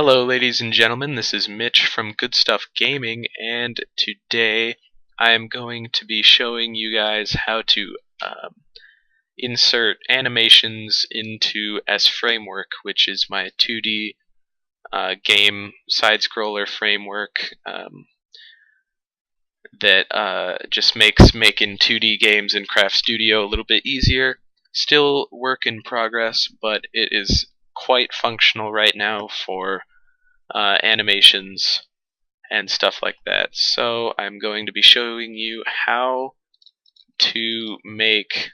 Hello ladies and gentlemen, this is Mitch from Good Stuff Gaming, and today I am going to be showing you guys how to insert animations into SFramework, which is my 2D game side-scroller framework that just makes making 2D games in CraftStudio a little bit easier. Still work in progress, but it is quite functional right now for animations and stuff like that. So I'm going to be showing you how to make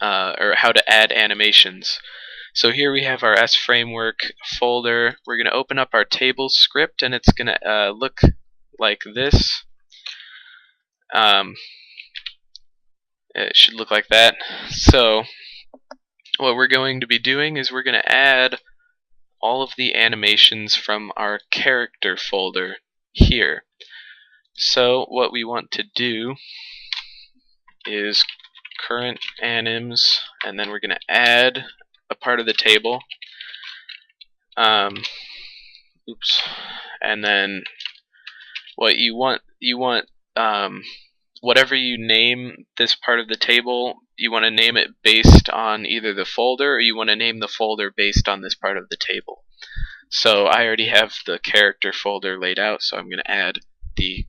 or how to add animations. So here we have our SFramework folder. We're going to open up our table script, and it's going to look like this. It should look like that. So what we're going to be doing is we're going to add all of the animations from our character folder here. So what we want to do is current anims, and then we're going to add a part of the table. And then what you want whatever you name this part of the table, you want to name it based on either the folder, or you want to name the folder based on this part of the table. So I already have the character folder laid out, so I'm going to add the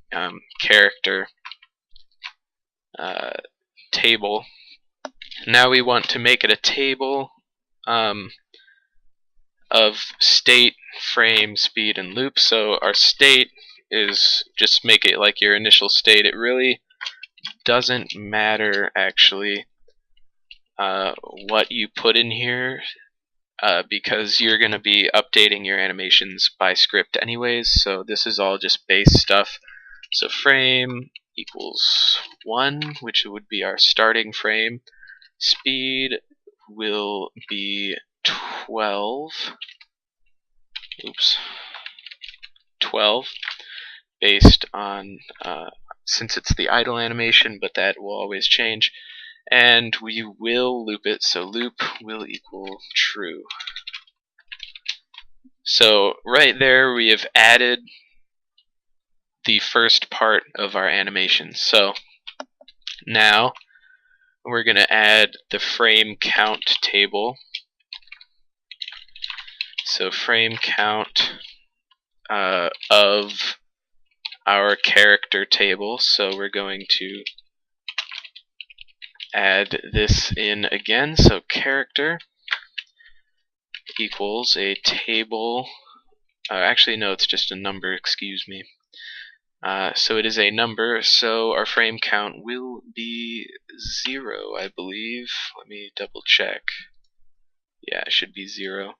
character table. Now we want to make it a table of state, frame, speed, and loop. So our state is just make it like your initial state. It really doesn't matter actually what you put in here because you're going to be updating your animations by script anyways, so this is all just base stuff. So frame equals 1, which would be our starting frame. Speed will be 12 based on since it's the idle animation, but that will always change. And we will loop it, so loop will equal true. So right there we have added the first part of our animation. So now we're going to add the frame count table. So frame count of our character table. So we're going to add this in again. So character equals a table. Actually, no, it's just a number. Excuse me. So it is a number. So our frame count will be 0, I believe. Let me double check. Yeah, it should be 0.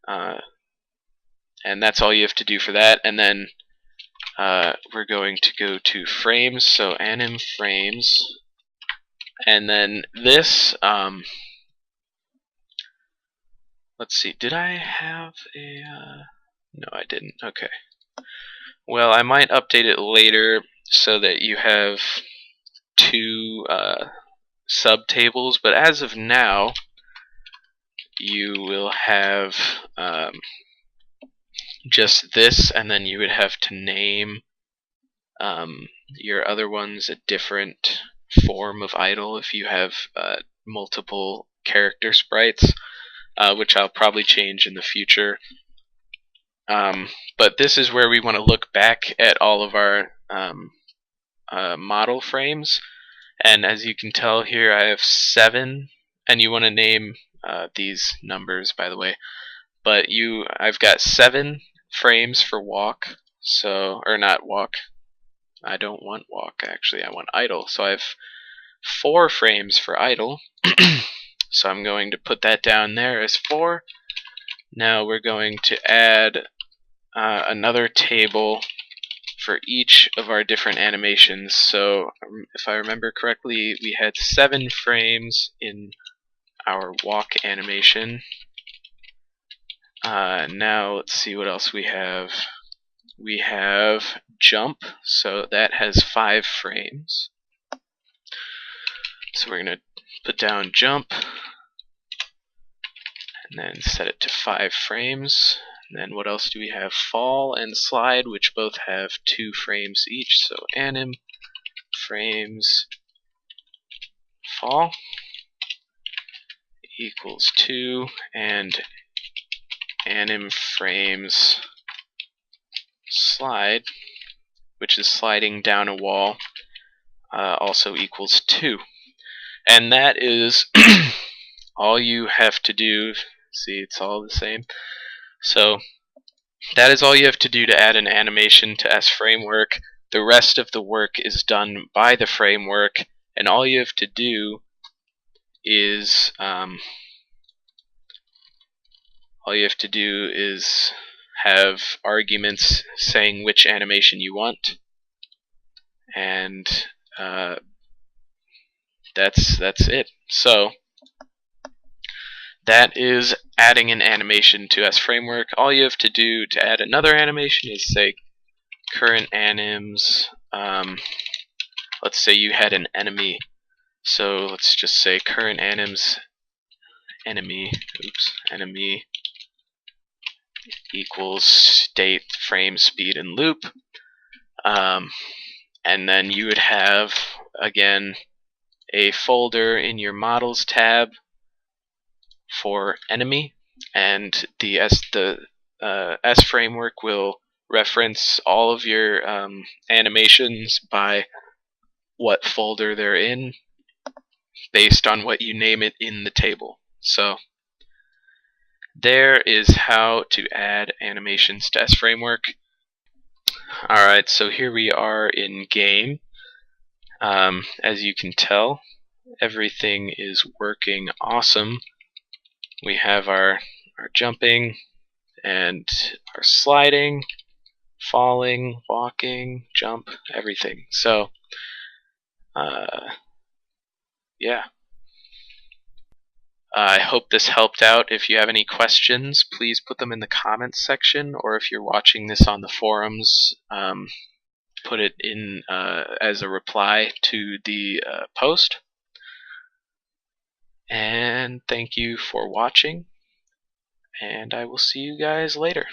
And that's all you have to do for that. And then we're going to go to frames. So anim frames. And then this, let's see, did I have a, no I didn't, okay. Well, I might update it later so that you have 2 subtables, but as of now, you will have just this, and then you would have to name your other ones a different form of idle if you have multiple character sprites, which I'll probably change in the future. But this is where we want to look back at all of our model frames, and as you can tell here I have 7, and you want to name these numbers, by the way, but I've got 7 frames for walk, so, or not walk, I don't want walk actually, I want idle. So I have 4 frames for idle. So I'm going to put that down there as 4. Now we're going to add another table for each of our different animations. So if I remember correctly, we had 7 frames in our walk animation. Now let's see what else we have. We have jump, so that has 5 frames. So we're going to put down jump, and then set it to 5 frames. And then what else do we have? Fall and slide, which both have 2 frames each. So anim frames fall equals 2, and anim frames slide, which is sliding down a wall, also equals 2. And that is all you have to do. See, it's all the same. So that is all you have to do to add an animation to SFramework. The rest of the work is done by the framework, and all you have to do is have arguments saying which animation you want, and that's it. So that is adding an animation to SFramework. All you have to do to add another animation is say current anims. Let's say you had an enemy, so let's just say current anims enemy equals state, frame, speed, and loop. And then you would have, again, a folder in your models tab for enemy, and the SFramework will reference all of your animations by what folder they're in based on what you name it in the table. So there is how to add animations to SFramework. Alright, so here we are in game. As you can tell, everything is working awesome. We have our jumping and our sliding, falling, walking, jump, everything. So yeah. I hope this helped out. If you have any questions, please put them in the comments section, or if you're watching this on the forums, put it in as a reply to the post. And thank you for watching, and I will see you guys later.